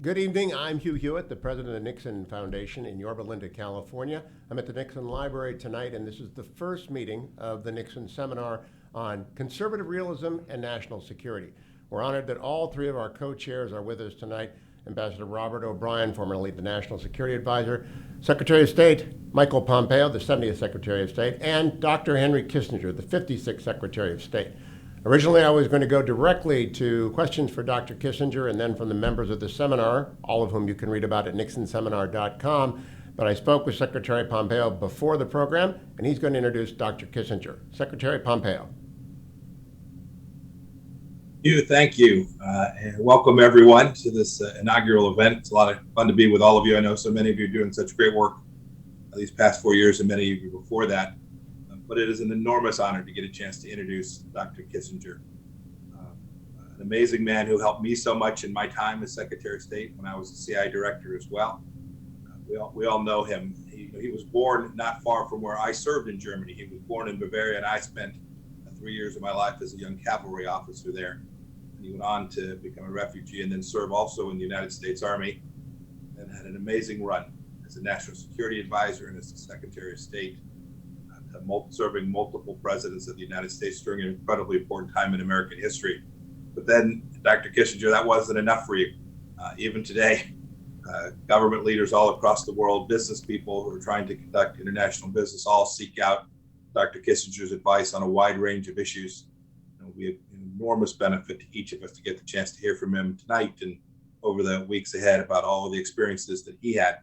Good evening. I'm Hugh Hewitt, the president of the Nixon Foundation in Yorba Linda, California. I'm at the Nixon Library tonight, and this is the first meeting of the Nixon Seminar on Conservative Realism and National Security. We're honored that all three of our co-chairs are with us tonight. Ambassador Robert O'Brien, formerly the National Security Advisor, Secretary of State Michael Pompeo, the 70th Secretary of State, and Dr. Henry Kissinger, the 56th Secretary of State. Originally, I was going to go directly to questions for Dr. Kissinger and then from the members of the seminar, all of whom you can read about at nixonseminar.com. But I spoke with Secretary Pompeo before the program, and he's going to introduce Dr. Kissinger. Secretary Pompeo. Thank you, and welcome everyone to this inaugural event. It's a lot of fun to be with all of you. I know so many of you are doing such great work these past 4 years, and many of you before that. But it is an enormous honor to get a chance to introduce Dr. Kissinger, an amazing man who helped me so much in my time as Secretary of State when I was the CIA director as well. We all know him. He was born not far from where I served in Germany. He was born in Bavaria, and I spent 3 years of my life as a young cavalry officer there. And he went on to become a refugee and then serve also in the United States Army, and had an amazing run as a National Security Advisor and as the Secretary of State, serving multiple presidents of the United States during an incredibly important time in American history. But then, Dr. Kissinger, that wasn't enough for you. Even today, government leaders all across the world, business people who are trying to conduct international business, all seek out Dr. Kissinger's advice on a wide range of issues. It will be an enormous benefit to each of us to get the chance to hear from him tonight and over the weeks ahead about all of the experiences that he had.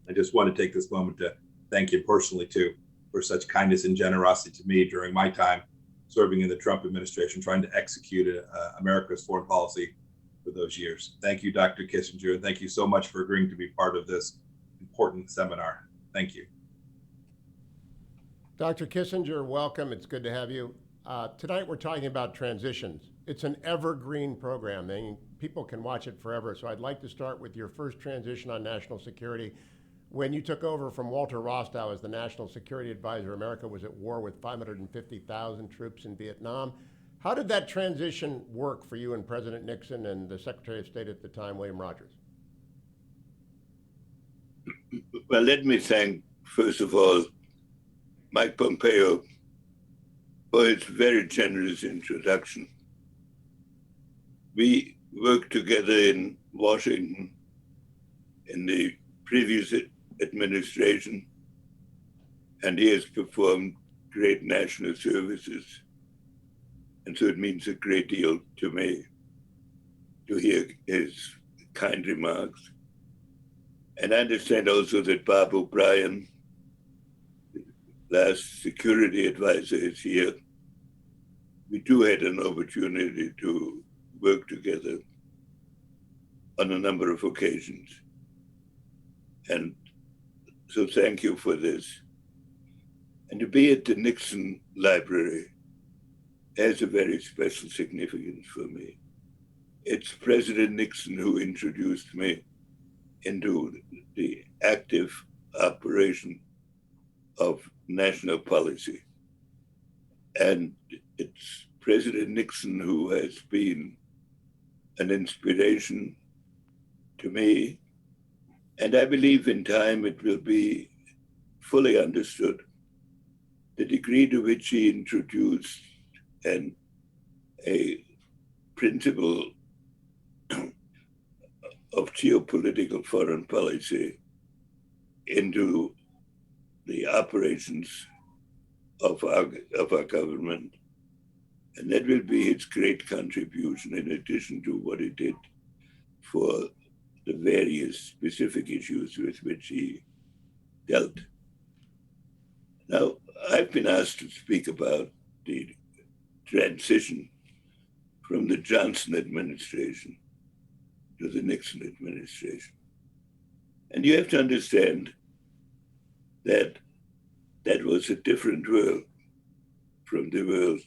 I just want to take this moment to thank him personally, too, for such kindness and generosity to me during my time serving in the Trump administration, trying to execute America's foreign policy for those years. Thank you, Dr. Kissinger, and thank you so much for agreeing to be part of this important seminar. Thank you. Dr. Kissinger, welcome. It's good to have you. Tonight we're talking about transitions. It's an evergreen program. People can watch it forever. So I'd like to start with your first transition on national security. When you took over from Walter Rostow as the National Security Advisor, America was at war with 550,000 troops in Vietnam. How did that transition work for you and President Nixon and the Secretary of State at the time, William Rogers? Well, let me thank, first of all, Mike Pompeo for his very generous introduction. We worked together in Washington in the previous administration, and he has performed great national services. And so it means a great deal to me to hear his kind remarks. And I understand also that Bob O'Brien, the last security advisor, is here. We too had an opportunity to work together on a number of occasions. And so thank you for this. And to be at the Nixon Library has a very special significance for me. It's President Nixon who introduced me into the active operation of national policy. And it's President Nixon who has been an inspiration to me. And I believe in time it will be fully understood the degree to which he introduced a principle of geopolitical foreign policy into the operations of our government. And that will be his great contribution in addition to what he did for the various specific issues with which he dealt. Now, I've been asked to speak about the transition from the Johnson administration to the Nixon administration. And you have to understand that that was a different world from the world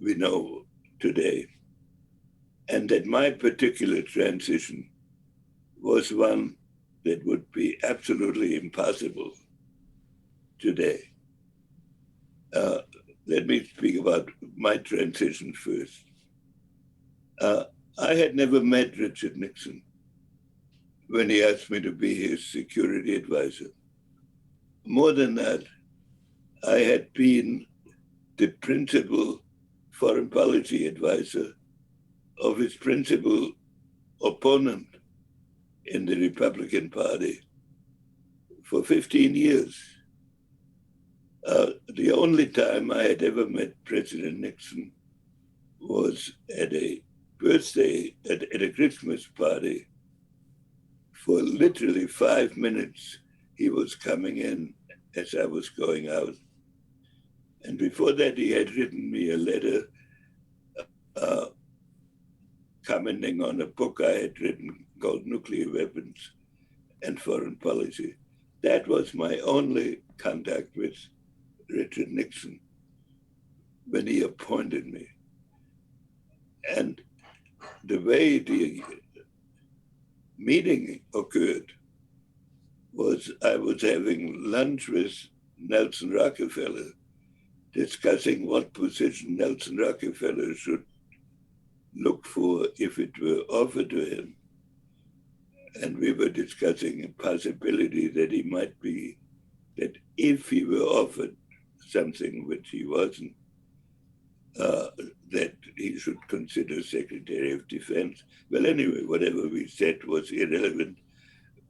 we know today. And that my particular transition was one that would be absolutely impossible today. Let me speak about my transition first. I had never met Richard Nixon when he asked me to be his security advisor. More than that, I had been the principal foreign policy advisor of his principal opponent in the Republican Party for 15 years. The only time I had ever met President Nixon was at a birthday, at a Christmas party. For literally 5 minutes, he was coming in as I was going out. And before that, he had written me a letter uh, commenting on a book I had written called Nuclear Weapons and Foreign Policy. That was my only contact with Richard Nixon when he appointed me. And the way the meeting occurred was I was having lunch with Nelson Rockefeller, discussing what position Nelson Rockefeller should look for if it were offered to him. And we were discussing a possibility that he might be, that if he were offered something which he wasn't, that he should consider Secretary of Defense. Well, anyway, whatever we said was irrelevant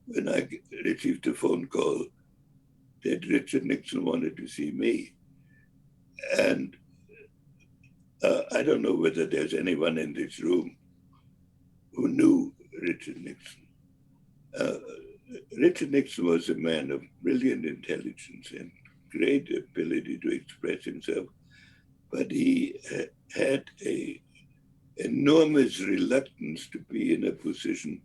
when I received a phone call that Richard Nixon wanted to see me. And I don't know whether there's anyone in this room who knew Richard Nixon. Richard Nixon was a man of brilliant intelligence and great ability to express himself, but he had an enormous reluctance to be in a position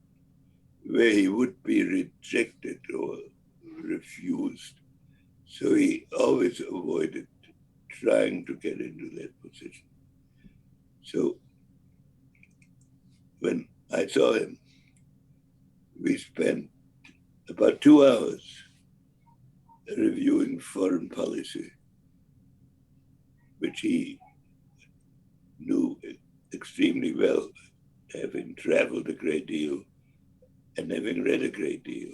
where he would be rejected or refused. So he always avoided trying to get into that position. So when I saw him, we spent about 2 hours reviewing foreign policy, which he knew extremely well, having traveled a great deal and having read a great deal.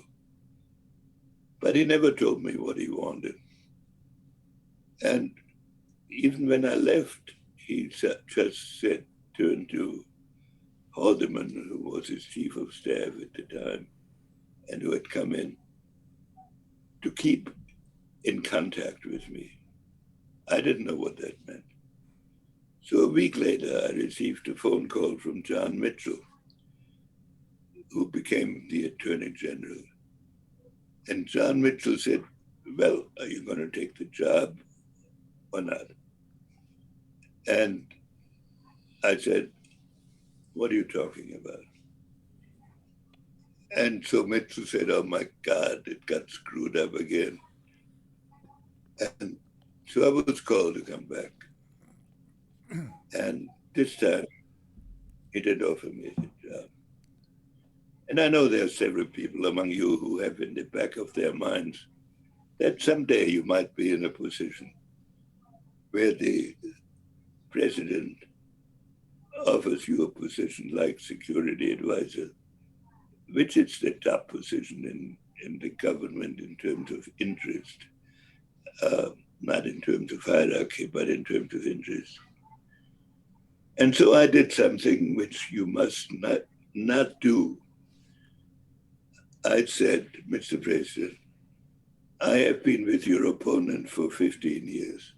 But he never told me what he wanted. And even when I left, he just said, turned to Haldeman, who was his chief of staff at the time, and who had come in, to keep in contact with me. I didn't know what that meant. So a week later, I received a phone call from John Mitchell, who became the Attorney General. And John Mitchell said, well, are you going to take the job or not? And I said, what are you talking about? And so Mitchell said, oh my God, it got screwed up again. And so I was called to come back. And this time, he did offer me the job. And I know there are several people among you who have in the back of their minds that someday you might be in a position where the president offers you a position like security advisor, which is the top position in the government in terms of interest, not in terms of hierarchy, but in terms of interest. And so I did something which you must not do. I said, Mr. President, I have been with your opponent for 15 years,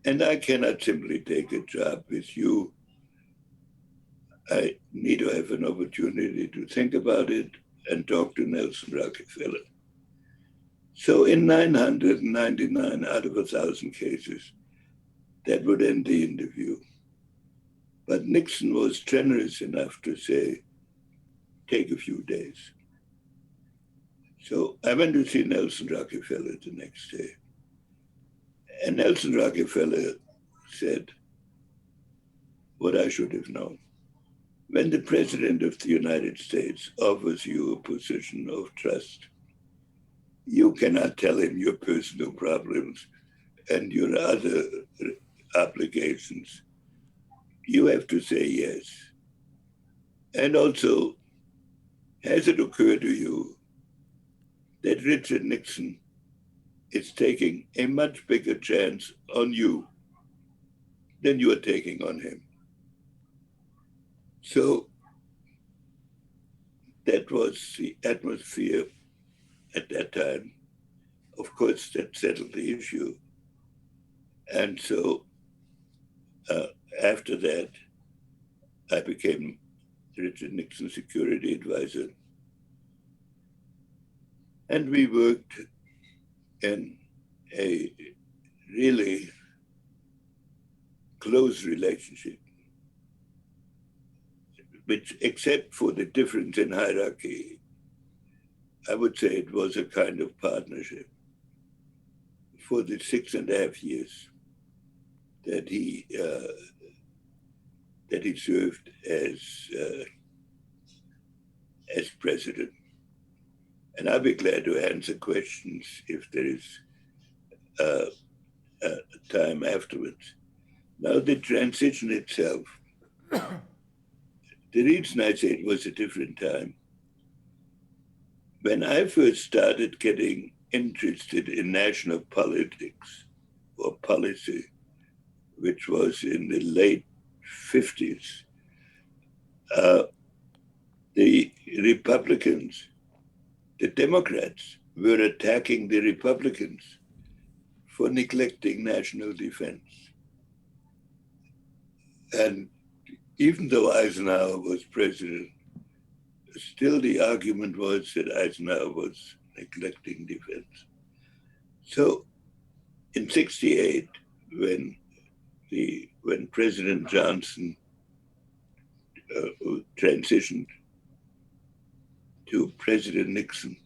and I cannot simply take a job with you. I need to have an opportunity to think about it and talk to Nelson Rockefeller. So in 999 out of 1,000 cases, that would end the interview. But Nixon was generous enough to say, take a few days. So I went to see Nelson Rockefeller the next day. And Nelson Rockefeller said what I should have known. When the President of the United States offers you a position of trust, you cannot tell him your personal problems and your other obligations. You have to say yes. And also, has it occurred to you that Richard Nixon is taking a much bigger chance on you than you are taking on him? So that was the atmosphere at that time. Of course, that settled the issue. And so after that, I became Richard Nixon security advisor. And we worked in a really close relationship, which, except for the difference in hierarchy, I would say it was a kind of partnership for the 6.5 years that he served as president. And I'll be glad to answer questions if there is time afterwards. Now, the transition itself, the reason I say it was a different time, when I first started getting interested in national politics or policy, which was in the late 50s, the Republicans, the Democrats were attacking the Republicans for neglecting national defense. And even though Eisenhower was president, still the argument was that Eisenhower was neglecting defense. So in 68, when President Johnson transitioned to President Nixon,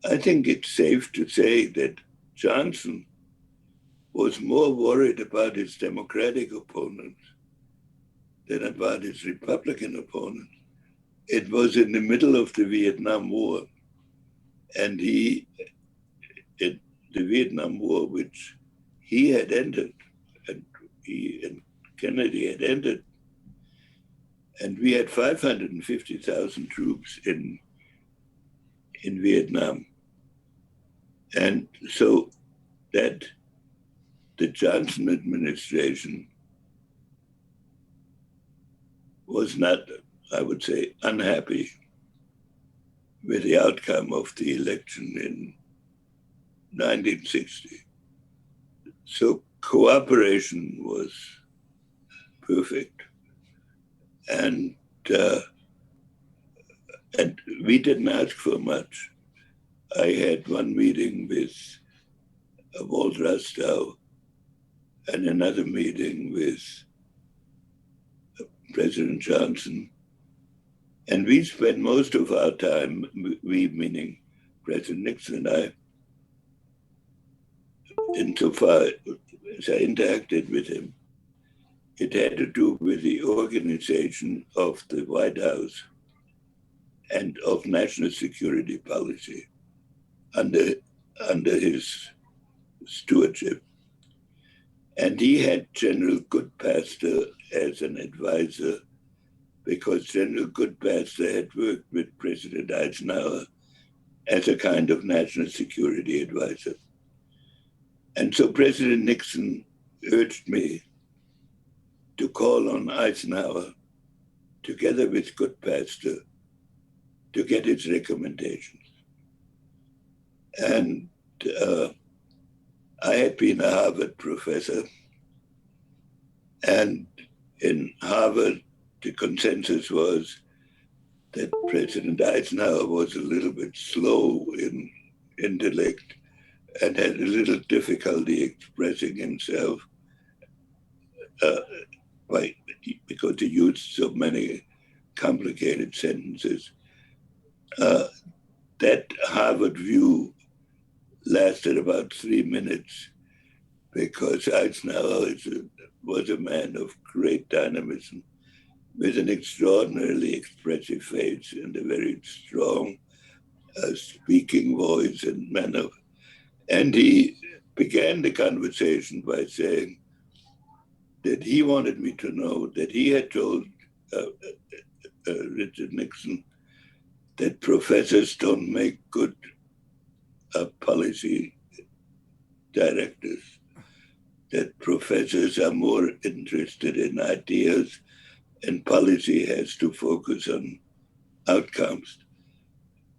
I think it's safe to say that Johnson was more worried about his Democratic opponents than about his Republican opponents. It was in the middle of the Vietnam War, and the Vietnam War, which he had ended, and he and Kennedy had ended, and we had 550,000 troops in Vietnam. And so that the Johnson administration was not, I would say, unhappy with the outcome of the election in 1960. So cooperation was perfect. And we didn't ask for much. I had one meeting with Walt Rostow and another meeting with President Johnson. And we spent most of our time, we meaning President Nixon and I, insofar as I interacted with him, it had to do with the organization of the White House and of national security policy under his stewardship. And he had General Goodpaster as an advisor because General Goodpaster had worked with President Eisenhower as a kind of national security advisor. And so President Nixon urged me to call on Eisenhower together with Goodpaster to get his recommendations. And I had been a Harvard professor, and in Harvard, the consensus was that President Eisenhower was a little bit slow in intellect and had a little difficulty expressing himself because he used so many complicated sentences. That Harvard view lasted about 3 minutes because Eisenhower was a man of great dynamism with an extraordinarily expressive face and a very strong speaking voice and manner. And he began the conversation by saying that he wanted me to know that he had told Richard Nixon, that professors don't make good policy directors, that professors are more interested in ideas and policy has to focus on outcomes.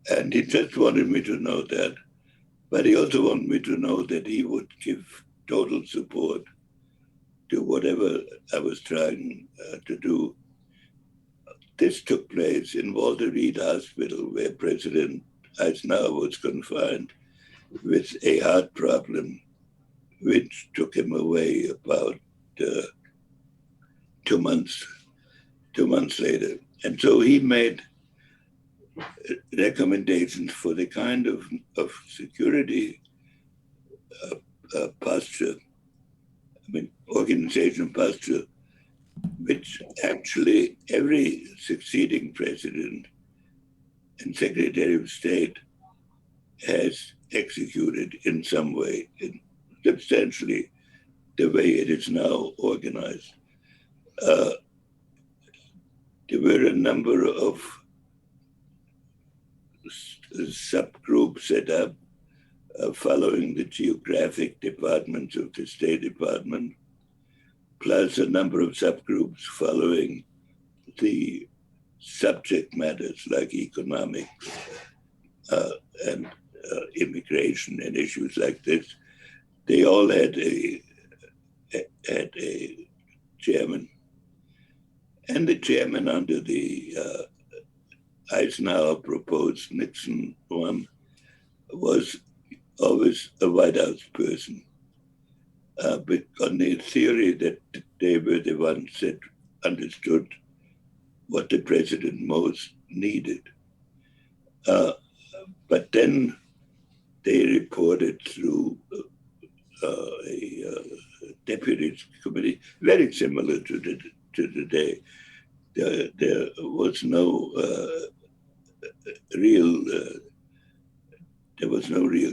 And he just wanted me to know that. But he also wanted me to know that he would give total support to whatever I was trying to do. This took place in Walter Reed Hospital, where President Eisenhower was confined with a heart problem, which took him away about uh, 2 months, 2 months later. And so he made recommendations for the kind of security posture, organization posture, which actually every succeeding president and secretary of state has executed in some way, in substantially the way it is now organized. Uh, there were a number of subgroups set up following the geographic departments of the State Department, plus a number of subgroups following the subject matters like economics and immigration and issues like this. They all had a chairman. And the chairman under the Eisenhower proposed Nixon one was always a White House person, but on the theory that they were the ones that understood what the president most needed. But then they reported through a deputies committee, very similar to today. There was no real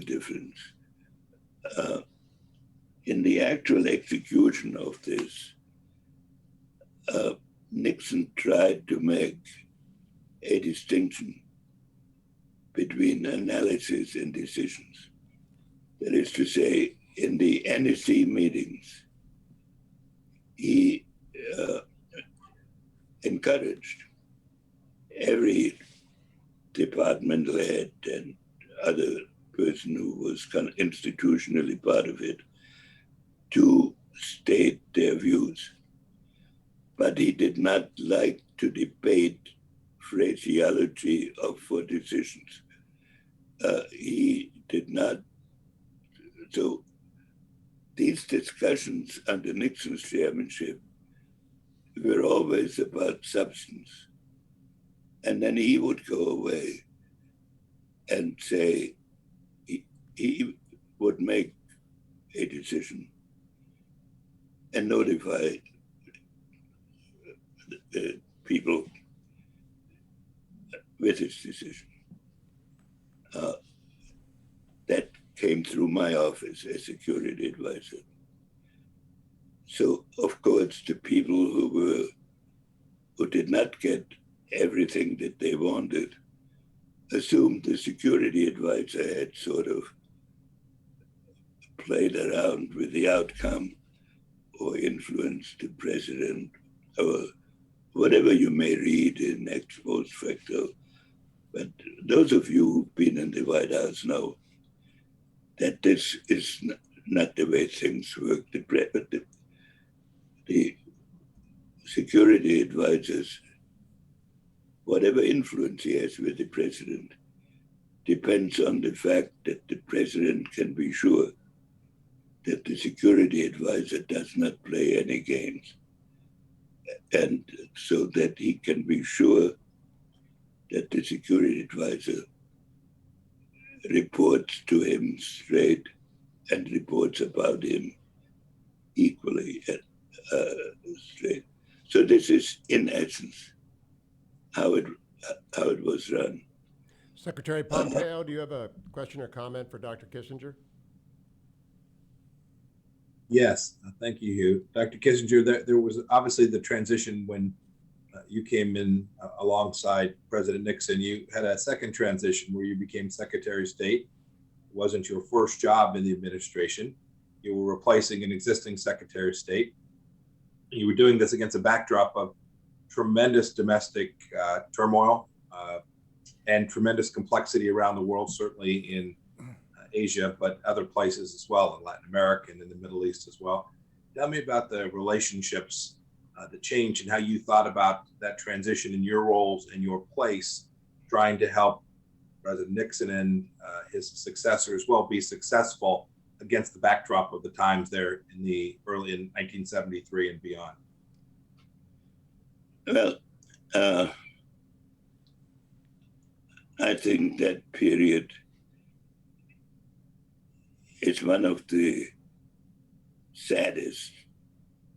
difference. In the actual execution of this, Nixon tried to make a distinction between analysis and decisions. That is to say, in the NSC meetings, he encouraged every departmental head and other person who was kind of institutionally part of it to state their views. But he did not like to debate phraseology for decisions. He did not. So these discussions under Nixon's chairmanship were always about substance. And then he would go away and say he would make a decision and notify the people with his decision. That came through my office as security advisor. So, of course, the people who did not get everything that they wanted assumed the security advisor had sort of played around with the outcome or influenced the president or whatever you may read in ex post facto. But those of you who've been in the White House know that this is not the way things work. The security advisors, whatever influence he has with the president, depends on the fact that the president can be sure that the security advisor does not play any games. And so that he can be sure that the security advisor reports to him straight and reports about him equally straight. So this is, in essence, how it was run. Secretary Pompeo, do you have a question or comment for Dr. Kissinger? Yes, thank you, Hugh. Dr. Kissinger, there was obviously the transition when you came in alongside President Nixon. You had a second transition where you became Secretary of State. It wasn't your first job in the administration. You were replacing an existing Secretary of State. You were doing this against a backdrop of tremendous domestic turmoil and tremendous complexity around the world, certainly in Asia, but other places as well, in Latin America and in the Middle East as well. Tell me about the relationships, the change, and how you thought about that transition in your roles and your place, trying to help President Nixon and his successor as well be successful against the backdrop of the times there in the early in 1973 and beyond. Well, I think that period is one of the saddest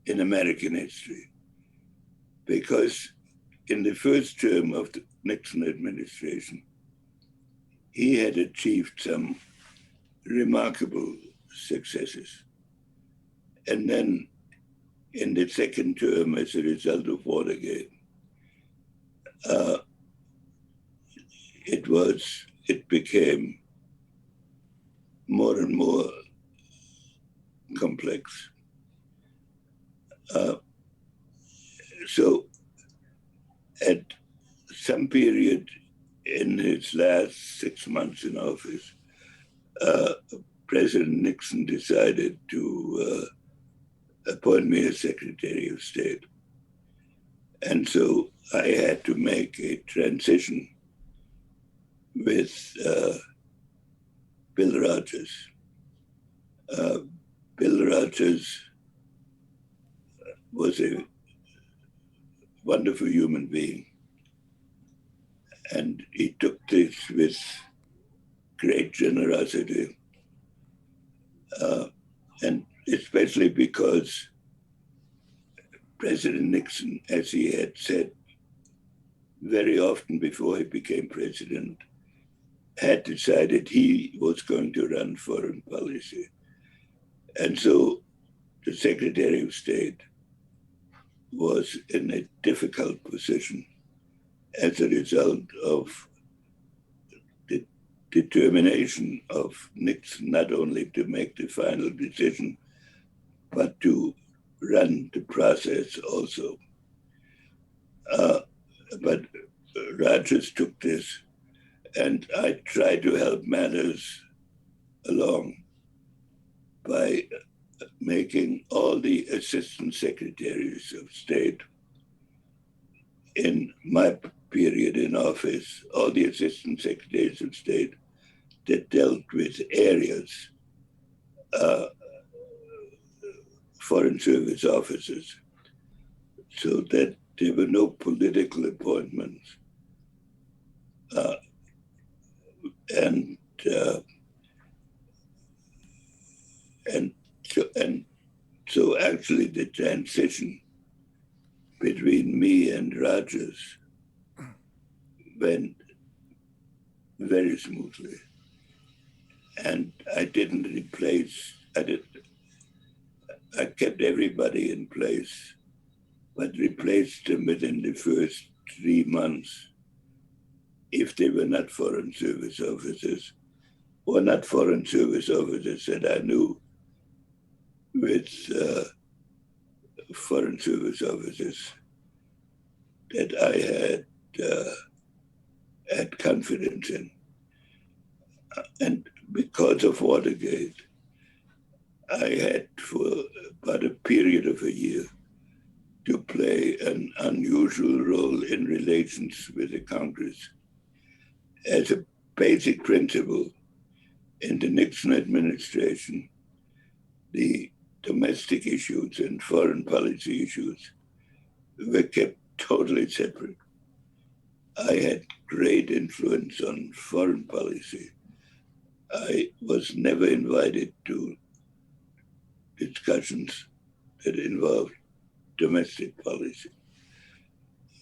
in American history, because in the first term of the Nixon administration, he had achieved some remarkable successes. And then in the second term, as a result of Watergate, it became more and more complex. So at some period in his last 6 months in office, President Nixon decided to appoint me as Secretary of State. And so I had to make a transition with Bill Rogers. Bill Rogers was a wonderful human being, and he took this with great generosity, and especially because President Nixon, as he had said very often before he became president, had decided he was going to run foreign policy. And so the Secretary of State was in a difficult position as a result of the determination of Nixon not only to make the final decision, but to run the process also. But Rogers took this, and I tried to help matters along by making all the assistant secretaries of state in my period in office, all the assistant secretaries of state that dealt with areas, foreign service officers, so that there were no political appointments. So actually the transition between me and Rogers went very smoothly. And I kept everybody in place, but replaced them within the first 3 months if they were not foreign service officers, or not foreign service officers that I knew, with foreign service officers that I had confidence in. And because of Watergate, I had for about a period of a year to play an unusual role in relations with the Congress. As a basic principle in the Nixon administration, the domestic issues and foreign policy issues were kept totally separate. I had great influence on foreign policy. I was never invited to discussions that involved domestic policy.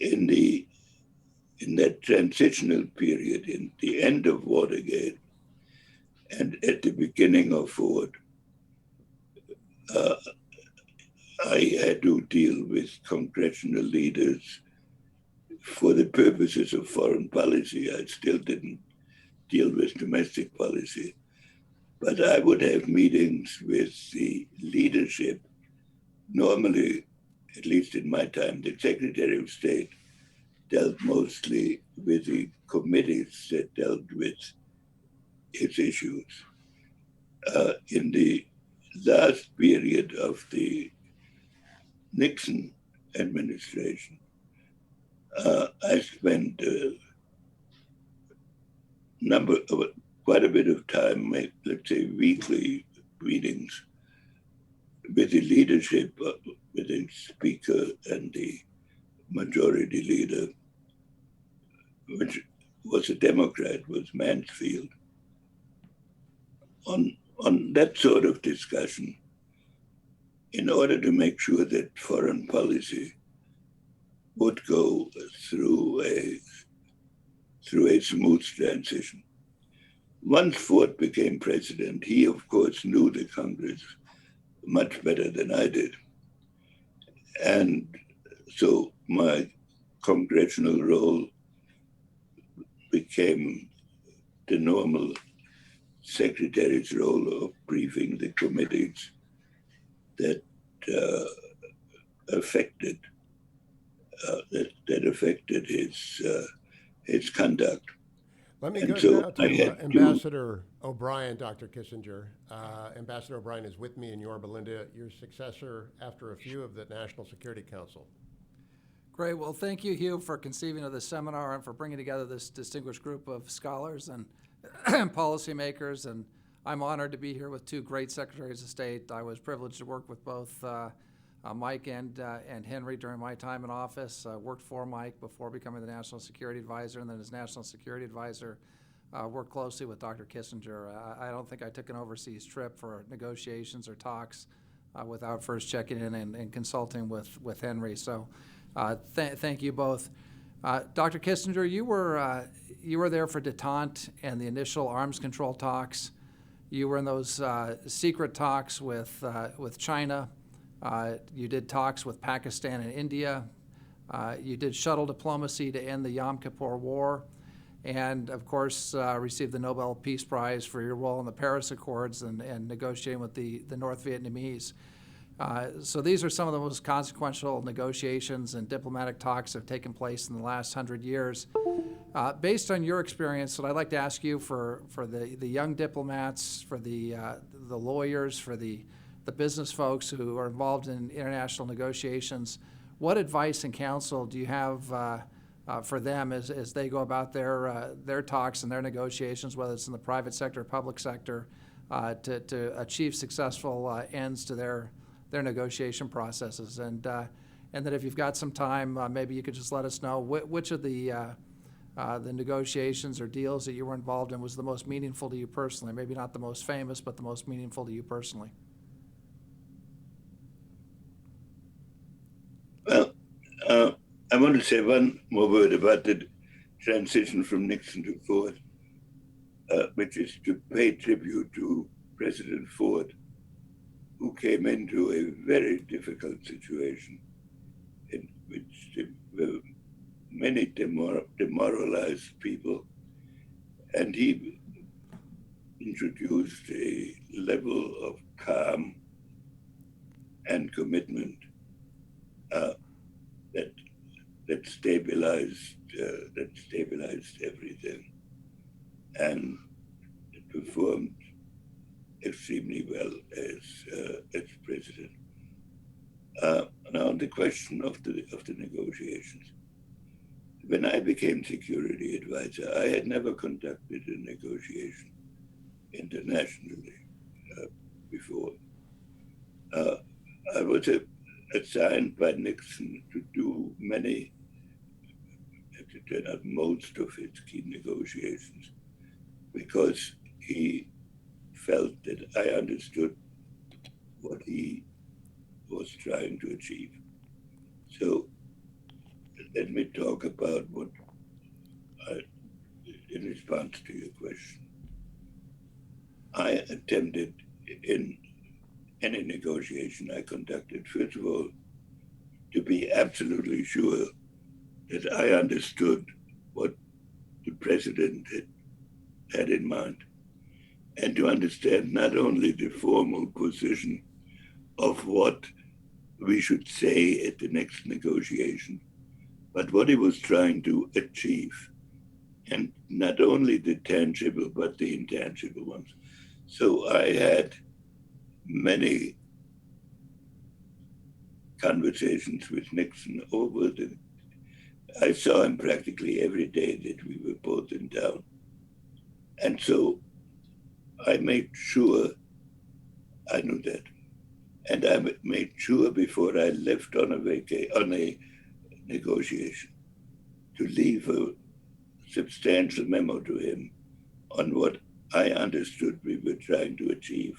In that transitional period, in the end of Watergate and at the beginning of Ford, I had to deal with congressional leaders for the purposes of foreign policy, I still didn't deal with domestic policy. But I would have meetings with the leadership. Normally, at least in my time, the Secretary of State dealt mostly with the committees that dealt with his issues. In the last period of the Nixon administration, I spent quite a bit of time, let's say weekly meetings with the leadership, with the speaker and the majority leader, which was a Democrat, was Mansfield. On that sort of discussion, in order to make sure that foreign policy would go through a smooth transition. Once Ford became president, he of course knew the Congress much better than I did. And so my congressional role became the normal secretary's role of briefing the committees that affected his conduct. Let me And go so now I to had to, Ambassador O'Brien, Dr. Kissinger. Ambassador O'Brien is with me in Yorba Linda, your successor after a few of the National Security Council. Great. Well, thank you, Hugh, for conceiving of this seminar and for bringing together this distinguished group of scholars and policymakers. And I'm honored to be here with two great secretaries of state. I was privileged to work with both Mike and Henry during my time in office. Worked for Mike before becoming the National Security Advisor, and then as National Security Advisor, worked closely with Dr. Kissinger. I don't think I took an overseas trip for negotiations or talks without first checking in and consulting with Henry. So thank you both. Dr. Kissinger, you were there for detente and the initial arms control talks. You were in those secret talks with China. You did talks with Pakistan and India. You did shuttle diplomacy to end the Yom Kippur War. And, of course, received the Nobel Peace Prize for your role in the Paris Accords and negotiating with the North Vietnamese. So these are some of the most consequential negotiations and diplomatic talks that have taken place in the last 100 years. Based on your experience, what I'd like to ask you for the young diplomats, for the lawyers, for the business folks who are involved in international negotiations, what advice and counsel do you have for them as they go about their talks and their negotiations, whether it's in the private sector or public sector, to achieve successful ends to their negotiation processes? And that if you've got some time, maybe you could just let us know which of the negotiations or deals that you were involved in was the most meaningful to you personally. Maybe not the most famous, but the most meaningful to you personally. Well, I want to say one more word about the transition from Nixon to Ford, which is to pay tribute to President Ford, who came into a very difficult situation in which there were many demoralized people, and he introduced a level of calm and commitment that stabilized everything, and it performed extremely well as president. Now, on the question of the negotiations, when I became security advisor, I had never conducted a negotiation internationally before. I was assigned by Nixon to do many, to turn out most of his key negotiations, because he felt that I understood what he was trying to achieve. So let me talk about what in response to your question. I attempted in any negotiation I conducted, first of all, to be absolutely sure that I understood what the president had in mind, and to understand not only the formal position of what we should say at the next negotiation, but what he was trying to achieve. And not only the tangible, but the intangible ones. So I had many conversations with Nixon over the, I saw him practically every day that we were both in town. And so I made sure I knew that. And I made sure before I left on a negotiation to leave a substantial memo to him on what I understood we were trying to achieve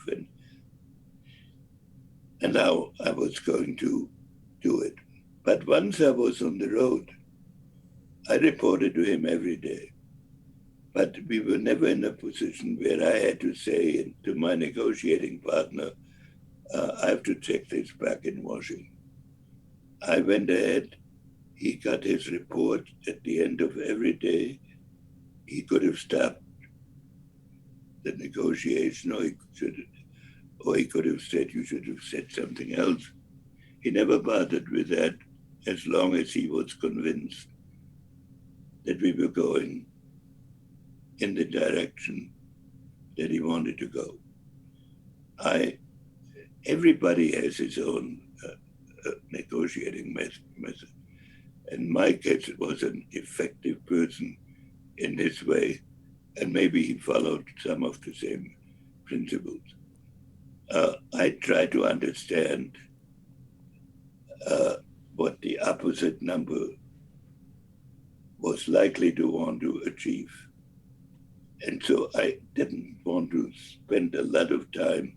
and how I was going to do it. But once I was on the road, I reported to him every day. But we were never in a position where I had to say to my negotiating partner, I have to check this back in Washington. I went ahead. He got his report at the end of every day. He could have stopped the negotiation, or he could have said, you should have said something else. He never bothered with that as long as he was convinced that we were going in the direction that he wanted to go. Everybody has his own negotiating method. In my case, it was an effective person in this way, and maybe he followed some of the same principles. I try to understand what the opposite number was likely to want to achieve. And so I didn't want to spend a lot of time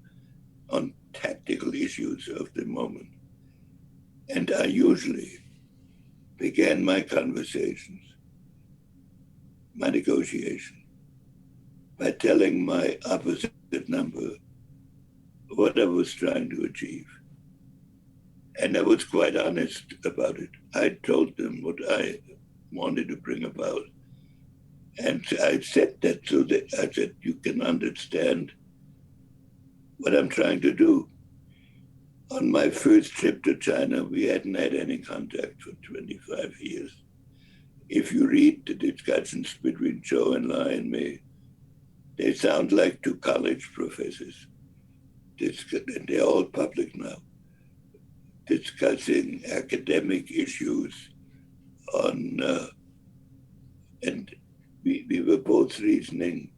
on tactical issues of the moment. And I usually began my conversations, my negotiation, by telling my opposite number what I was trying to achieve. And I was quite honest about it. I told them what I wanted to bring about. And I said that so that I said, you can understand what I'm trying to do. On my first trip to China, we hadn't had any contact for 25 years. If you read the discussions between Zhou and Lai and me, they sound like two college professors. And they're all public now, discussing academic issues on, and we were both reasoning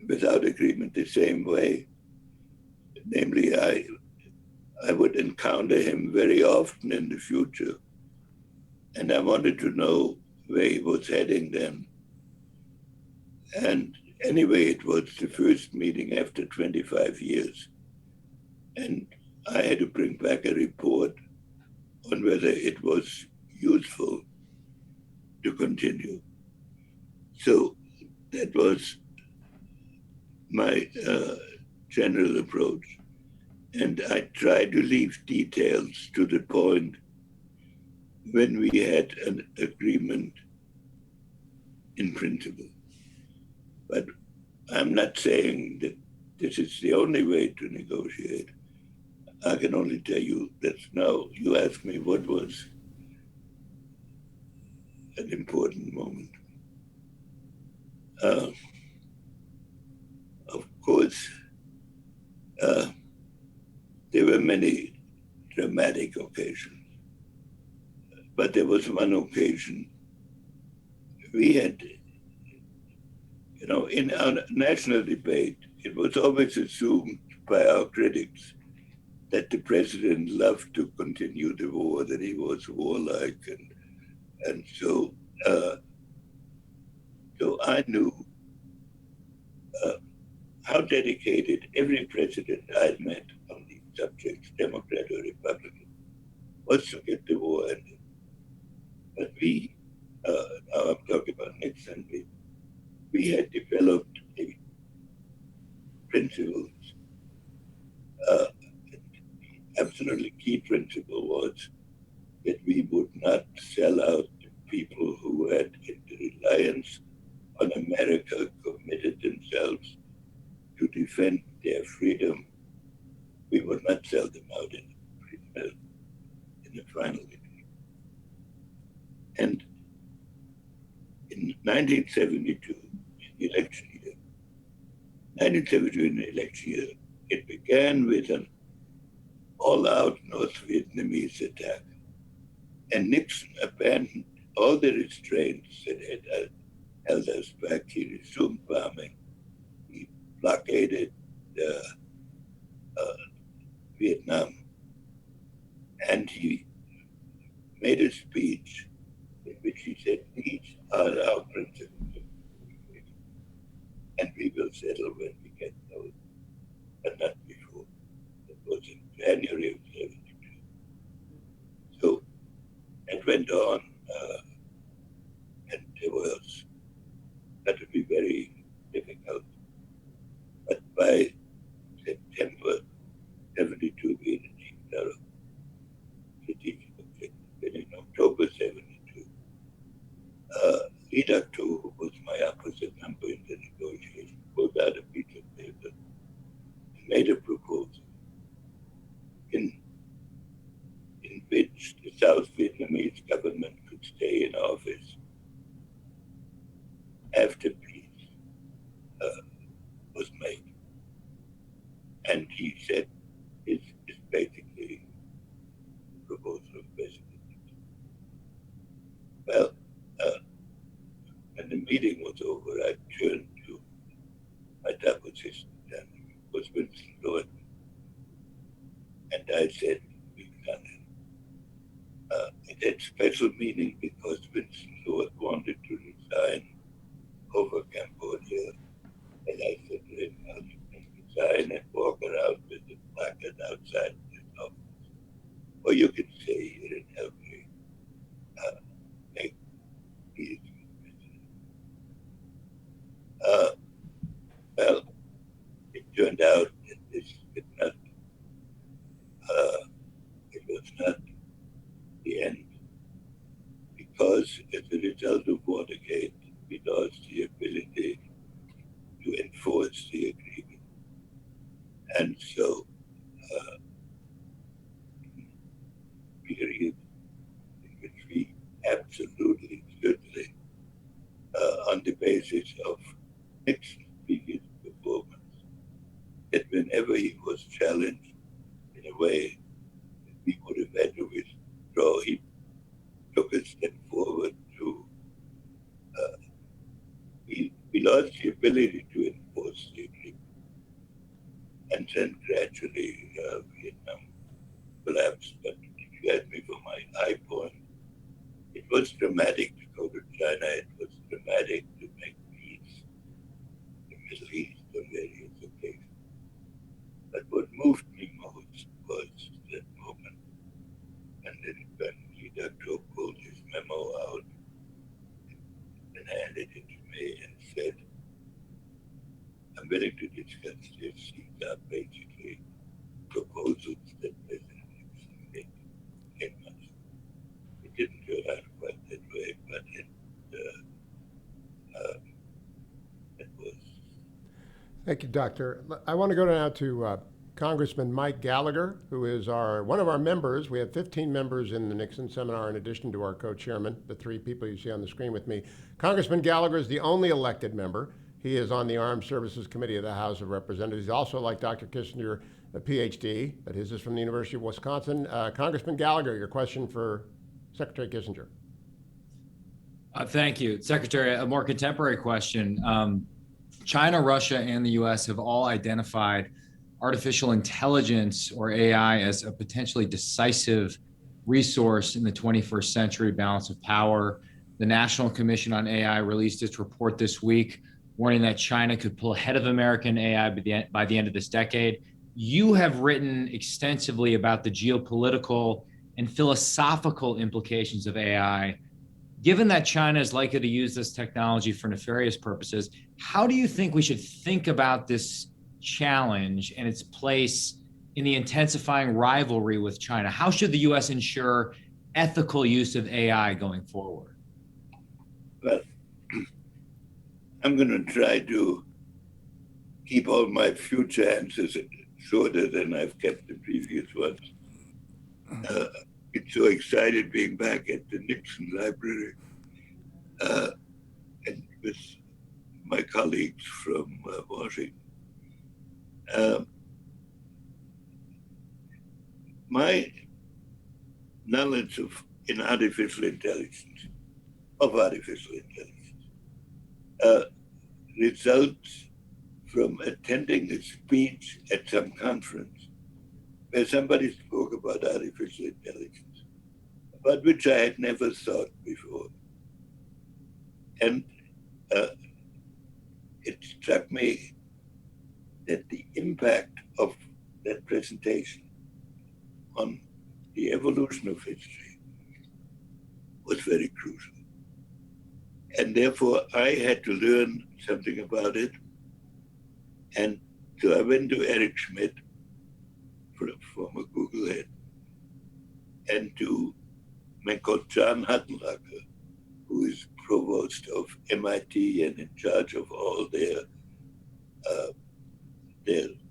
without agreement the same way. Namely, I would encounter him very often in the future, and I wanted to know where he was heading then. And anyway, it was the first meeting after 25 years. And I had to bring back a report on whether it was useful to continue. So that was my general approach. And I tried to leave details to the point when we had an agreement in principle. But I'm not saying that this is the only way to negotiate. I can only tell you that now you ask me what was an important moment. Of course, there were many dramatic occasions, but there was one occasion we had, in our national debate, it was always assumed by our critics that the president loved to continue the war, that he was warlike, and so I knew how dedicated every president I'd met on these subjects, Democrat or Republican, was to get the war ended. But we, now I'm talking about Nixon, we had developed principles. Absolutely key principle was that we would not sell out people who had, in reliance on America, committed themselves to defend their freedom. We will not sell them out in the final decree. And in 1972, the election year, 1972 in the election year, it began with an all-out North Vietnamese attack. And Nixon abandoned all the restraints that had held us back. He resumed bombing. He blockaded Vietnam. And he made a speech in which he said, these are our principles, and we will settle when we get those, but not before. That was in January of 72. So it went on, and it was that would be very difficult. But by September 72, we had achieved our strategic objective. And in October 72, Leader 2, who was my opposite number in the negotiation, pulled out a piece of paper and made a proposal in which the South Vietnamese government could stay in office after peace was made. And he said, it's basically a proposal of President Nixon. Well, when the meeting was over, I turned to my top assistant, and it was Winston Lewis, and I said, we've done it. It had special meaning because Winston Lewis wanted to resign over Cambodia, and I said to him, well, you can resign and walk around with the placard outside his office, or you can stay here and help me make peace. Well, it turned out that it was not the end, because as a result of Watergate, we lost the ability to enforce the agreement. And so, period in which we absolutely, certainly, on the basis of Nixon's previous performance, that whenever he was challenged in a way that we would have had to withdraw, he took a step forward to, we lost the ability to enforce the agreement. And then gradually Vietnam collapsed. But if you ask me for my high point, it was dramatic to go to China. It was dramatic to make peace in the Middle East on various occasions. But what moved me most was that moment. And then when Leader Trump pulled his memo out and handed it to me and said, I'm willing to discuss this. These are basically proposals that President Nixon made. It didn't turn out quite that way, but it was. Thank you, Doctor. I want to go now to Congressman Mike Gallagher, who is one of our members. We have 15 members in the Nixon Seminar in addition to our co-chairman, the three people you see on the screen with me. Congressman Gallagher is the only elected member. He is on the Armed Services Committee of the House of Representatives. He's also, like Dr. Kissinger, a PhD, but his is from the University of Wisconsin. Congressman Gallagher, your question for Secretary Kissinger. Thank you. Secretary, a more contemporary question. China, Russia, and the US have all identified artificial intelligence, or AI, as a potentially decisive resource in the 21st century balance of power. The National Commission on AI released its report this week, warning that China could pull ahead of American AI by the end of this decade. You have written extensively about the geopolitical and philosophical implications of AI. Given that China is likely to use this technology for nefarious purposes, how do you think we should think about this challenge and its place in the intensifying rivalry with China? How should the US ensure ethical use of AI going forward? Well, I'm going to try to keep all my future answers shorter than I've kept the previous ones. It's so excited being back at the Nixon Library and with my colleagues from Washington. My knowledge of artificial intelligence, results from attending a speech at some conference where somebody spoke about artificial intelligence, about which I had never thought before. And it struck me that the impact of that presentation on the evolution of history was very crucial. And therefore, I had to learn something about it. And so I went to Eric Schmidt, former Google head, and to a man called John Huttenlocker, who is provost of MIT and in charge of all their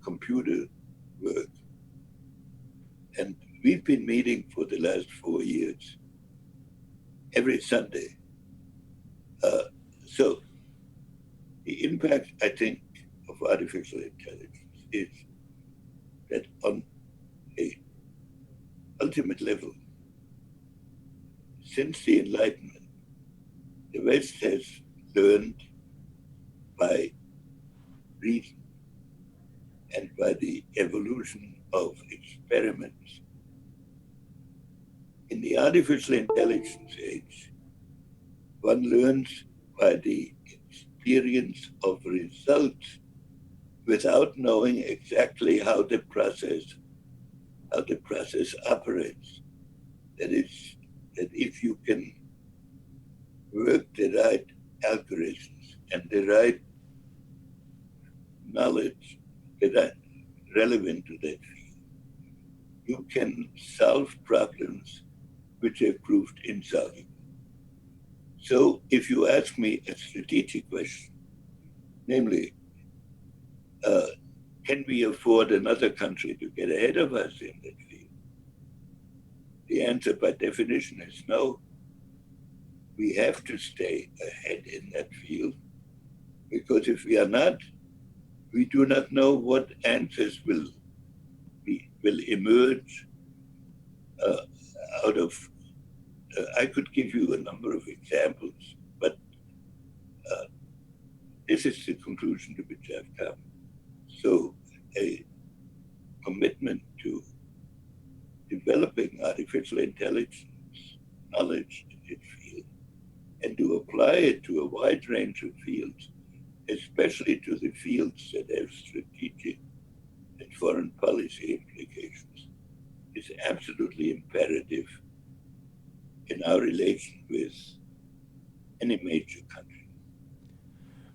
computer work. And we've been meeting for the last 4 years, every Sunday. So the impact, I think, of artificial intelligence is that on a ultimate level, since the Enlightenment, the West has learned by reason and by the evolution of experiments. In the artificial intelligence age, one learns by the experience of results without knowing exactly how the process operates. That is, that if you can work the right algorithms and the right knowledge that are relevant to that field, you can solve problems which have proved insoluble. So if you ask me a strategic question, namely, can we afford another country to get ahead of us in that field? The answer by definition is no. We have to stay ahead in that field, because if we are not, we do not know what answers will emerge out of. I could give you a number of examples, but this is the conclusion to which I've come. So a commitment to developing artificial intelligence knowledge in its field and to apply it to a wide range of fields, especially to the fields that have strategic and foreign policy implications, is absolutely imperative in our relation with any major country.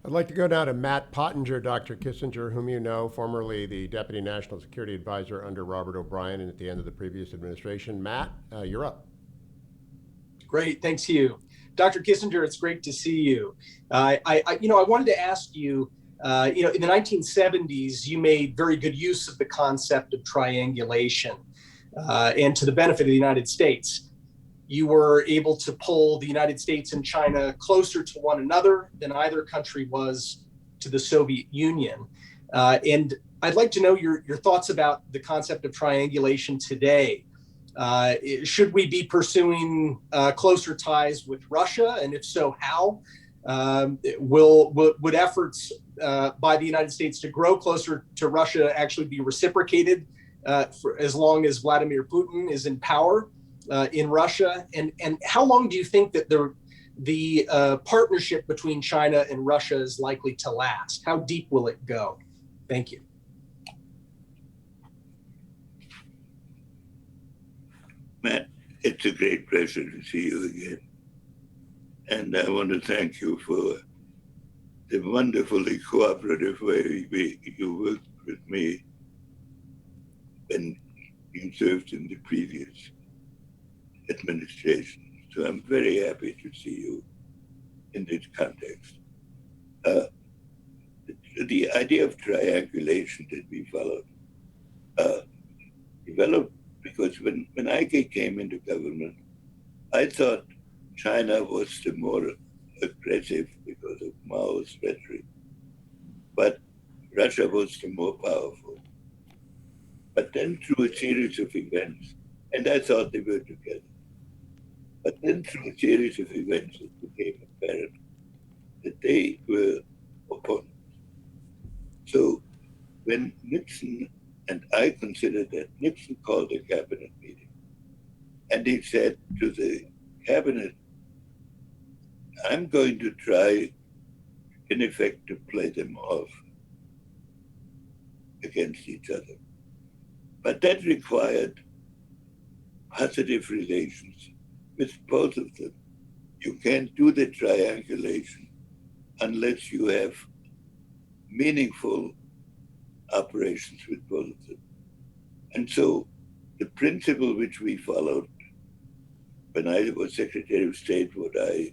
I'd like to go now to Matt Pottinger, Dr. Kissinger, whom you know, formerly the Deputy National Security Advisor under Robert O'Brien and at the end of the previous administration. Matt, you're up. Great, thanks, Hugh. Dr. Kissinger, it's great to see you. I wanted to ask you, in the 1970s, you made very good use of the concept of triangulation, and to the benefit of the United States. You were able to pull the United States and China closer to one another than either country was to the Soviet Union. And I'd like to know your thoughts about the concept of triangulation today. Should we be pursuing closer ties with Russia? And if so, how? Would efforts by the United States to grow closer to Russia actually be reciprocated for as long as Vladimir Putin is in power in Russia? And how long do you think that the partnership between China and Russia is likely to last? How deep will it go? Thank you. Matt, it's a great pleasure to see you again. And I want to thank you for the wonderfully cooperative way you worked with me when you served in the previous administration. So I'm very happy to see you in this context. The idea of triangulation that we followed developed because when I came into government, I thought China was the more aggressive because of Mao's rhetoric, but Russia was the more powerful. But then through a series of events, and I thought they were together, but then through a series of events, it became apparent that they were opponents. So when Nixon, and I consider that Nixon called a cabinet meeting, and he said to the cabinet, I'm going to try, in effect, to play them off against each other. But that required positive relations with both of them. You can't do the triangulation unless you have meaningful operations with both of them. And so the principle which we followed when I was Secretary of State, what I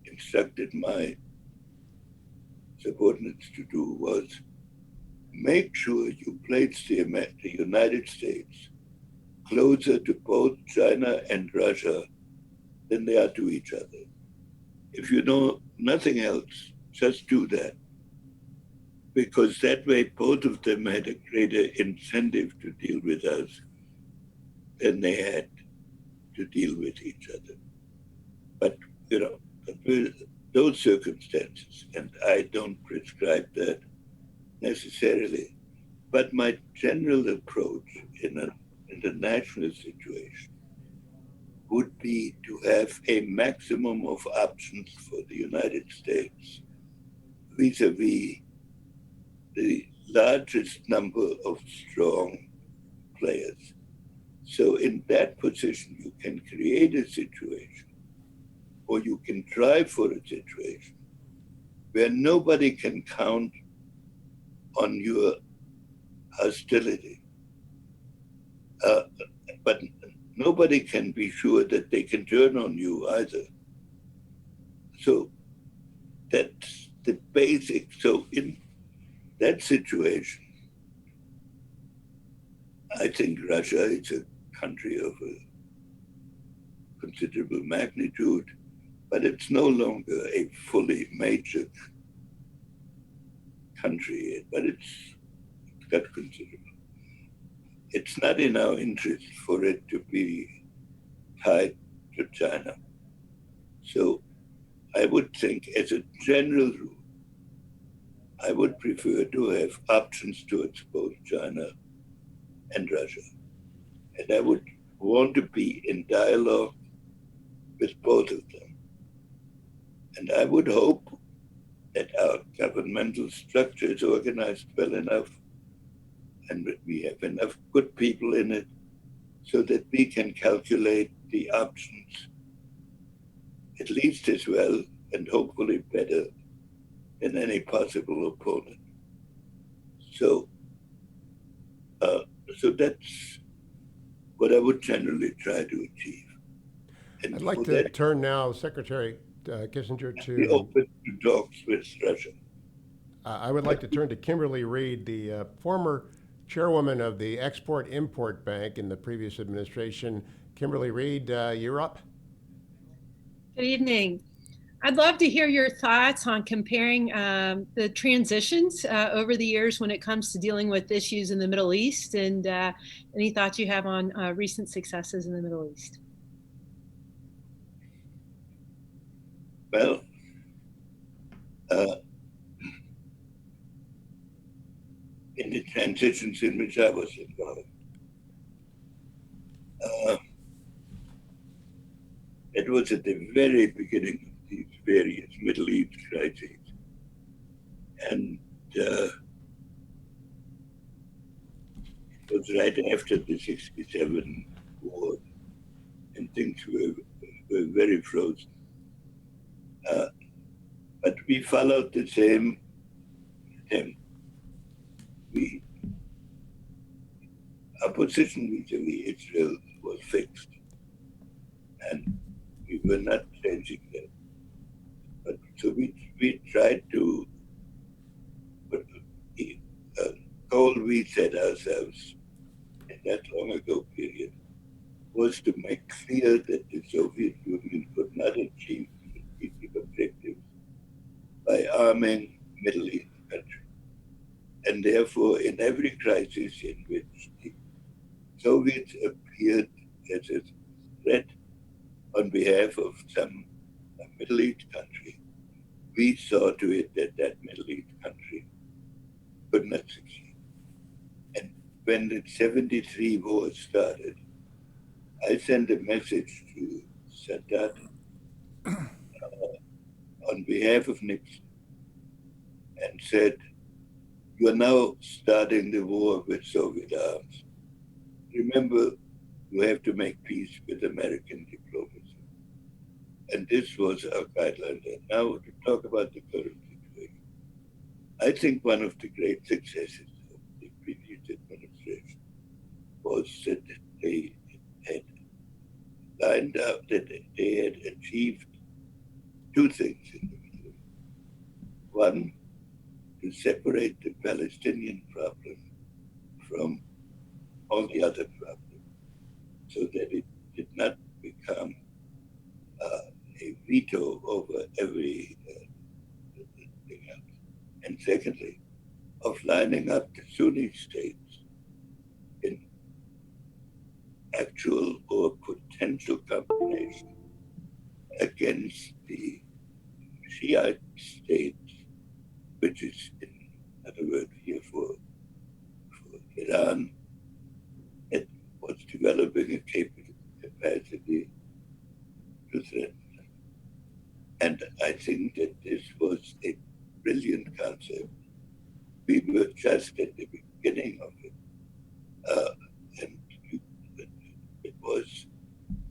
instructed my subordinates to do was make sure you place the United States closer to both China and Russia than they are to each other. If you know nothing else, just do that. Because that way both of them had a greater incentive to deal with us than they had to deal with each other. But, those circumstances, and I don't prescribe that necessarily, but my general approach in the national situation would be to have a maximum of options for the United States vis-a-vis the largest number of strong players. So in that position, you can create a situation, or you can try for a situation where nobody can count on your hostility. But nobody can be sure that they can turn on you either. So that's the basic. So in that situation, I think Russia is a country of a considerable magnitude, but it's no longer a fully major country, but it's got considerable. It's not in our interest for it to be tied to China. So I would think, as a general rule, I would prefer to have options towards both China and Russia. And I would want to be in dialogue with both of them. And I would hope that our governmental structure is organized well enough and that we have enough good people in it so that we can calculate the options at least as well and hopefully better than any possible opponent. So that's what I would generally try to achieve. And I'd like to turn now, Secretary Kissinger, be to open to talks with Russia. I would like to turn to Kimberly Reed, the former chairwoman of the Export-Import Bank in the previous administration. Kimberly Reed, you're up. Good evening. I'd love to hear your thoughts on comparing the transitions over the years when it comes to dealing with issues in the Middle East, and any thoughts you have on recent successes in the Middle East. Well, in the transitions in which I was involved, it was at the very beginning of these various Middle East crises. And it was right after the 67 war, and things were very frozen. But we followed the same attempt. Our position vis-a-vis Israel was fixed, and we were not changing that. So we tried to, but the goal we set ourselves in that long ago period was to make clear that the Soviet Union could not achieve strategic objectives by arming Middle East countries. And therefore, in every crisis in which the Soviets appeared as a threat on behalf of some Middle East country, we saw to it that that Middle East country could not succeed. And when the 73 war started, I sent a message to Sadat on behalf of Nixon and said, "You are now starting the war with Soviet arms. Remember, you have to make peace with American diplomacy." And this was our guideline. And now to talk about the current situation. I think one of the great successes of the previous administration was that they had lined up, that they had achieved two things in the Middle East. One, to separate the Palestinian problem from all the other problems, so that it did not become a veto over every thing else. And secondly, of lining up the Sunni states in actual or potential combination against the Shiite states, which is, in other words, here for Iran, it was developing a capacity to threaten. And I think that this was a brilliant concept. We were just at the beginning of it. And it was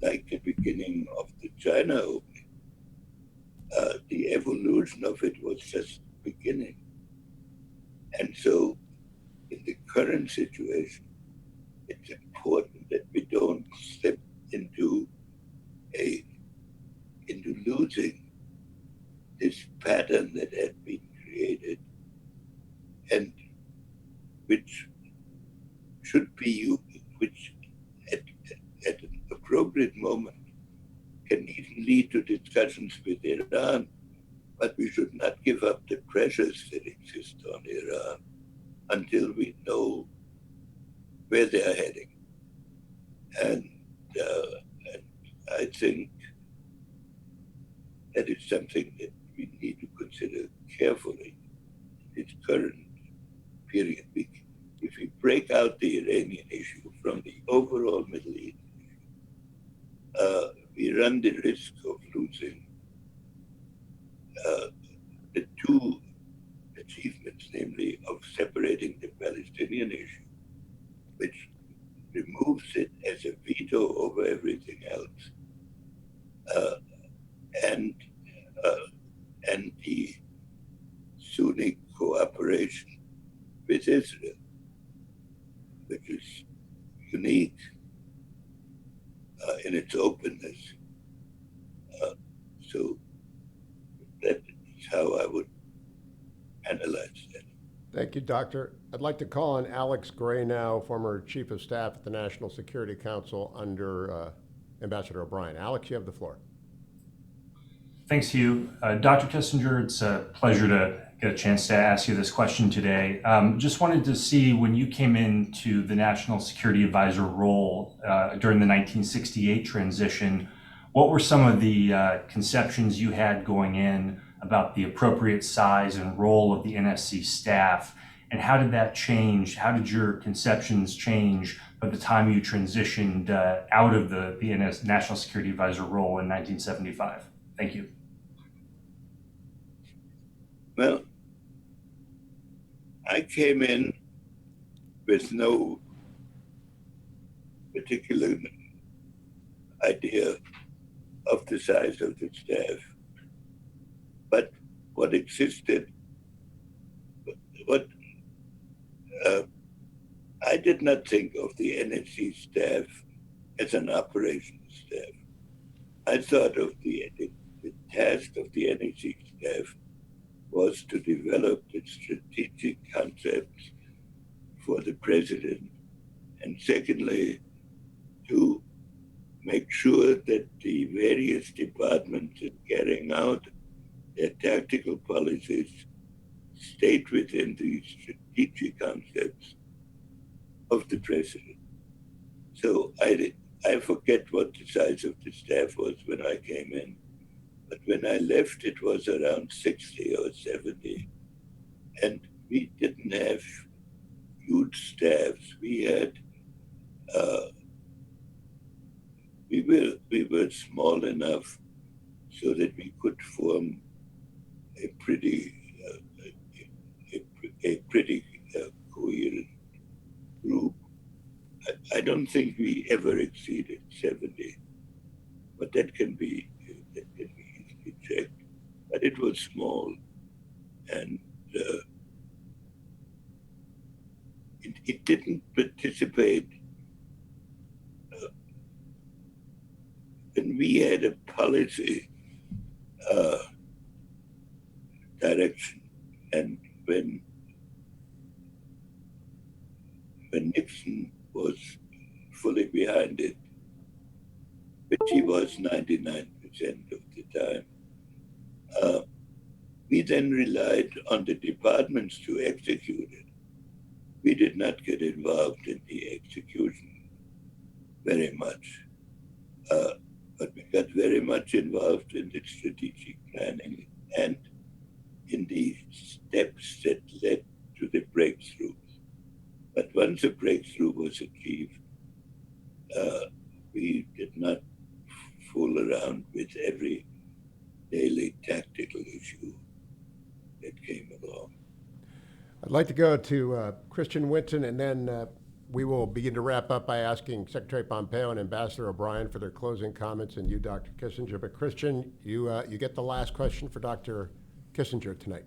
like the beginning of the China opening. The evolution of it was just beginning. And so in the current situation, it's important that we don't slip into losing this pattern that had been created and which should be, which at an appropriate moment can even lead to discussions with Iran, but we should not give up the pressures that exist on Iran until we know where they are heading. And I think that is something that we need to consider carefully in its current period. If we break out the Iranian issue from the overall Middle East issue, we run the risk of losing the two achievements, namely of separating the Palestinian issue, which removes it as a veto over everything else, and the Sunni cooperation with Israel, which is unique in its openness. So that is how I would analyze that. Thank you, Doctor. I'd like to call on Alex Gray now, former Chief of Staff at the National Security Council under Ambassador O'Brien. Alex, you have the floor. Thanks, Hugh. Dr. Kissinger, it's a pleasure to get a chance to ask you this question today. Just wanted to see, when you came into the National Security Advisor role during the 1968 transition, what were some of the conceptions you had going in about the appropriate size and role of the NSC staff, and how did that change? How did your conceptions change by the time you transitioned out of the National Security Advisor role in 1975? Thank you. Well, I came in with no particular idea of the size of the staff, but what existed, I did not think of the NSC staff as an operational staff. I thought of the task of the NEC staff was to develop the strategic concepts for the president, and secondly, to make sure that the various departments in carrying out their tactical policies stayed within the strategic concepts of the president. So I forget what the size of the staff was when I came in, but when I left, it was around 60 or 70. And we didn't have huge staffs. We had, we were small enough so that we could form a pretty coherent group. I don't think we ever exceeded 70, but that can be easily checked. But it was small, and it didn't participate. When we had a policy direction, and when Nixon was fully behind it, which he was 99% of the time, we then relied on the departments to execute it. We did not get involved in the execution very much, but we got very much involved in the strategic planning and in the steps that led to the breakthroughs. But once a breakthrough was achieved, we did not fool around with every daily tactical issue that came along. I'd like to go to Christian Winton, and then we will begin to wrap up by asking Secretary Pompeo and Ambassador O'Brien for their closing comments, and you, Dr. Kissinger. But Christian, you get the last question for Dr. Kissinger tonight.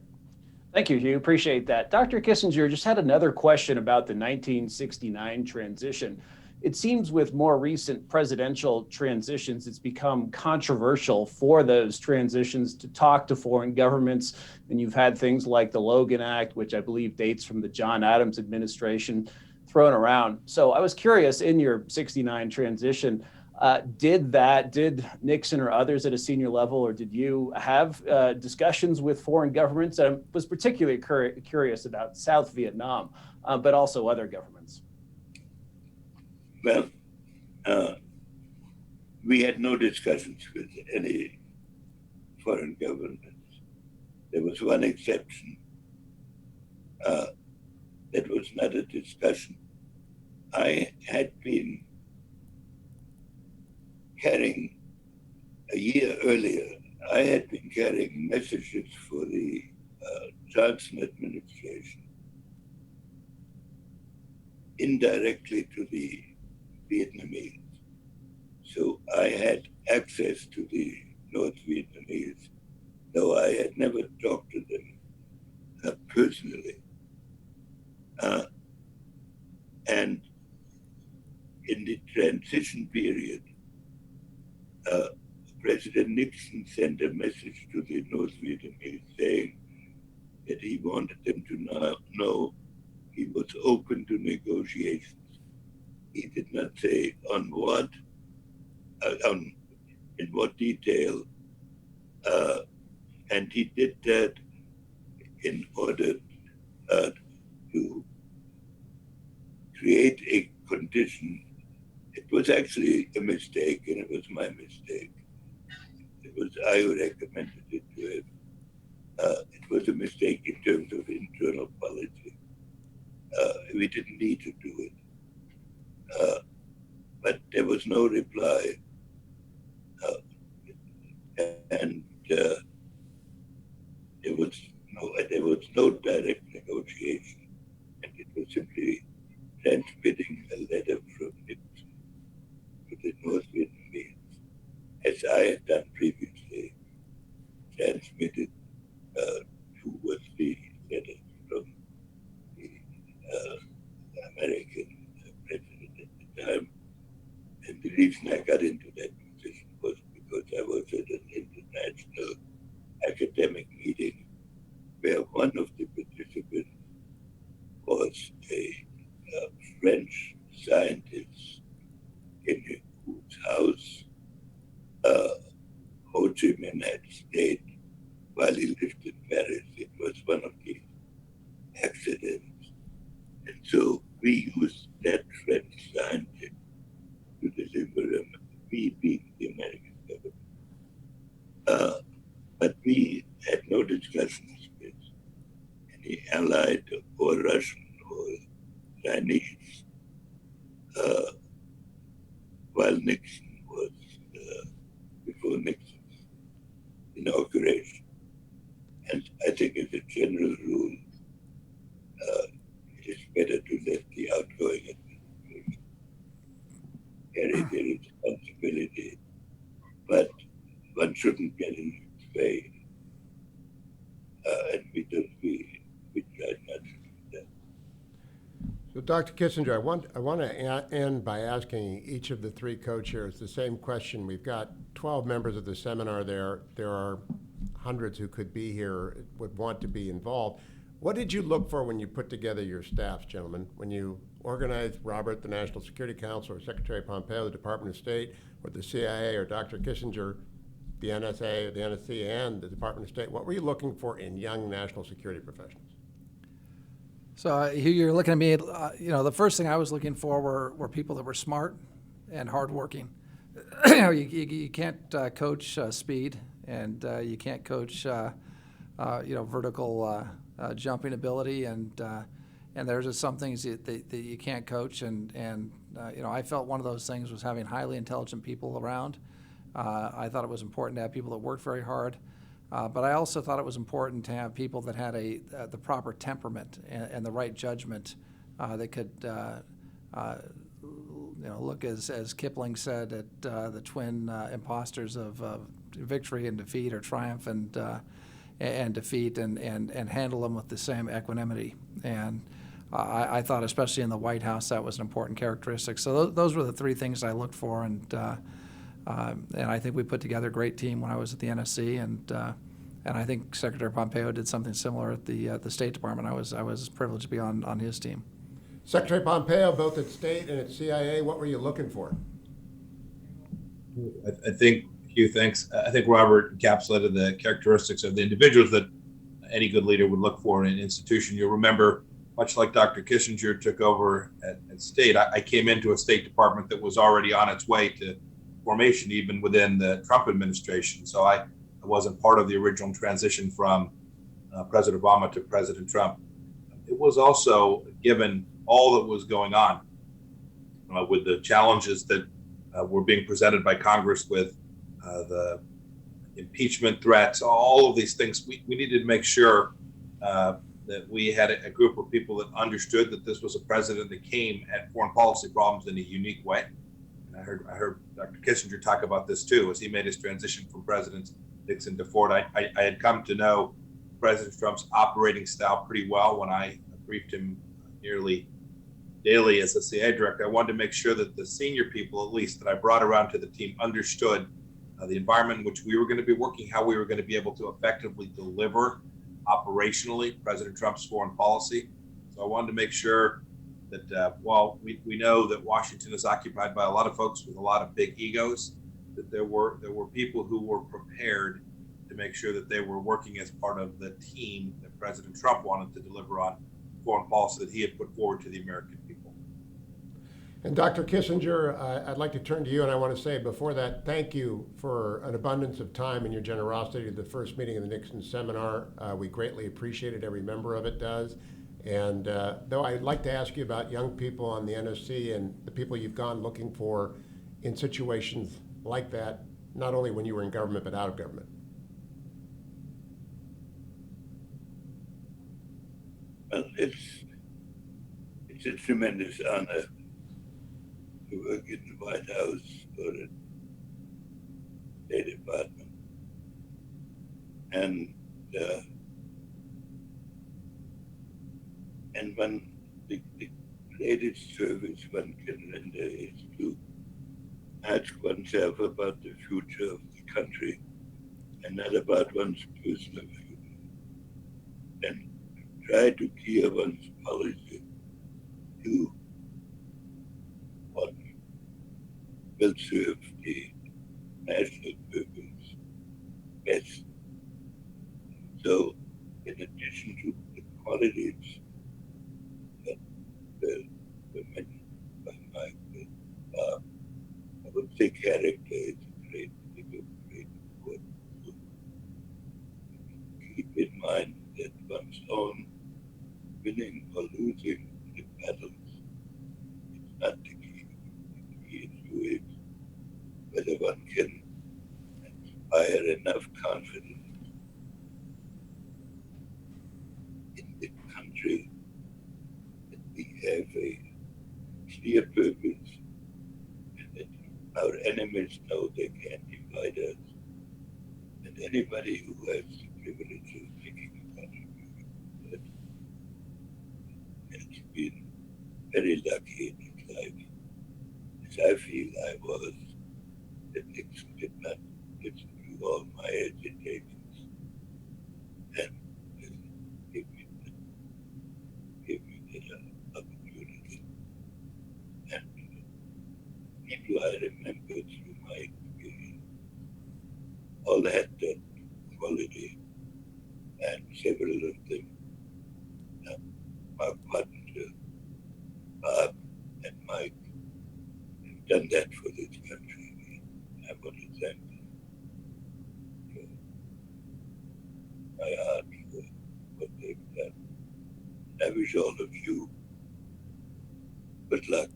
Thank you, Hugh. Appreciate that. Dr. Kissinger, just had another question about the 1969 transition. It seems with more recent presidential transitions, it's become controversial for those transitions to talk to foreign governments. And you've had things like the Logan Act, which I believe dates from the John Adams administration, thrown around. So I was curious, in your 69 transition, did Nixon or others at a senior level, or did you have discussions with foreign governments? I was particularly curious about South Vietnam, but also other governments. Well, we had no discussions with any foreign governments. There was one exception. That was not a discussion. I had been carrying, a year earlier, I had been carrying messages for the Johnson administration indirectly to the Vietnamese. So I had access to the North Vietnamese, though I had never talked to them personally. And in the transition period, President Nixon sent a message to the North Vietnamese saying that he wanted them to know he was open to negotiations. He did not say on what, in what detail, and he did that in order to create a condition. It was actually a mistake, and it was my mistake. It was I who recommended it to him. It was a mistake in terms of internal policy. We didn't need to do it. But there was no reply. And there was no direct negotiation. And it was simply transmitting a letter from Nixon to the North Vietnamese, as I had done previously, transmitted two or three letters from the American president at the time. And the reason I got into that position was because I was at an international where one of the participants was a French scientist in whose house Ho Chi Minh had stayed while he lived in Paris. It was one of the accidents. And so we used that French scientist to deliver him, we being the American government. But we had no discussions with any Allied or Russian or Chinese while Nixon was, before Nixon's inauguration. And I think as a general rule, it is better to let the outgoing administration carry their responsibility, but one shouldn't get in its way. And we try not to do that. So, Dr. Kissinger, I want to end by asking each of the three co-chairs the same question. We've got 12 members of the seminar there. There are hundreds who could be here, would want to be involved. What did you look for when you put together your staffs, gentlemen? When you organized Robert, the National Security Council, or Secretary Pompeo, the Department of State, or the CIA, or Dr. Kissinger, the NSA, or the NSC, and the Department of State, what were you looking for in young national security professionals? So here you're looking at me, the first thing I was looking for were people that were smart and hardworking. You can't coach speed, and you can't coach, vertical jumping ability, and there's just some things that you can't coach, and I felt one of those things was having highly intelligent people around. I thought it was important to have people that worked very hard. But I also thought it was important to have people that had the proper temperament and the right judgment that could, look as Kipling said at the twin imposters of victory and defeat, or triumph and defeat, and handle them with the same equanimity. And I thought, especially in the White House, that was an important characteristic. So those were the three things I looked for, and I think we put together a great team when I was at the NSC, and I think Secretary Pompeo did something similar at the State Department. I was privileged to be on his team. Secretary Pompeo, both at State and at CIA, what were you looking for? I think, Hugh, thanks. I think Robert encapsulated the characteristics of the individuals that any good leader would look for in an institution. You'll remember, much like Dr. Kissinger took over at State, I came into a State Department that was already on its way to formation, even within the Trump administration. So I wasn't part of the original transition from President Obama to President Trump. It was also, given all that was going on with the challenges that were being presented by Congress with the impeachment threats, all of these things, we needed to make sure that we had a group of people that understood that this was a president that came at foreign policy problems in a unique way. And I heard Dr. Kissinger talk about this too, as he made his transition from President Nixon to Ford. I had come to know President Trump's operating style pretty well when I briefed him nearly daily as a CIA director. I wanted to make sure that the senior people, at least, that I brought around to the team understood the environment in which we were going to be working, how we were going to be able to effectively deliver operationally President Trump's foreign policy. So I wanted to make sure that while we know that Washington is occupied by a lot of folks with a lot of big egos, that there were people who were prepared to make sure that they were working as part of the team that President Trump wanted to deliver on foreign policy that he had put forward to the American people. And Dr. Kissinger, I'd like to turn to you, and I want to say before that, thank you for an abundance of time and your generosity to the first meeting of the Nixon Seminar. We greatly appreciate it. Every member of it does. And though I'd like to ask you about young people on the NSC and the people you've gone looking for in situations like that, not only when you were in government, but out of government. Well, it's a tremendous honor to work in the White House or the State Department. And when the greatest service one can render is to ask oneself about the future of the country and not about one's personal future. and try to gear one's policy to what will serve the national purpose best. So, in addition to the qualities that were mentioned by Michael, I would say character is a great word. So keep in mind that one's own winning or losing the battles is not the key. The key issue is whether one can inspire enough confidence in the country that we have a clear purpose and that our enemies know they can't divide us. And anybody who has the privilege of making a contribution to that has been very lucky in his life, as I feel I was, that Nixon did not listen to all my agitations and give me that opportunity. And people I remember through my experience all had that quality, and several of them, Mark Pottinger, Bob, and Mike, have done that for this country. I want to thank them from my heart for what they've done. I wish all of you good luck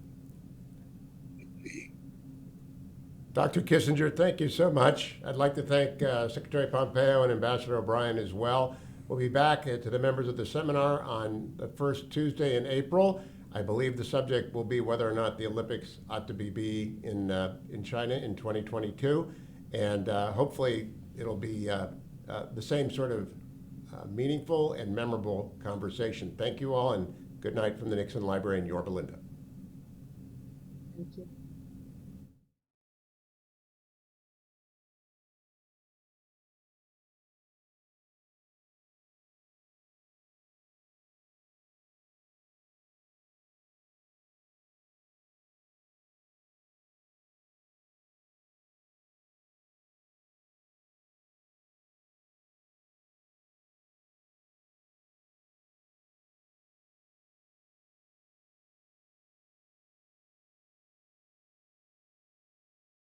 with the Dr. Kissinger, thank you so much. I'd like to thank Secretary Pompeo and Ambassador O'Brien as well. We'll be back to the members of the seminar on the first Tuesday in April. I believe the subject will be whether or not the Olympics ought to be in China in 2022. And hopefully it'll be the same sort of meaningful and memorable conversation. Thank you all, and good night from the Nixon Library in Yorba Linda. Thank you.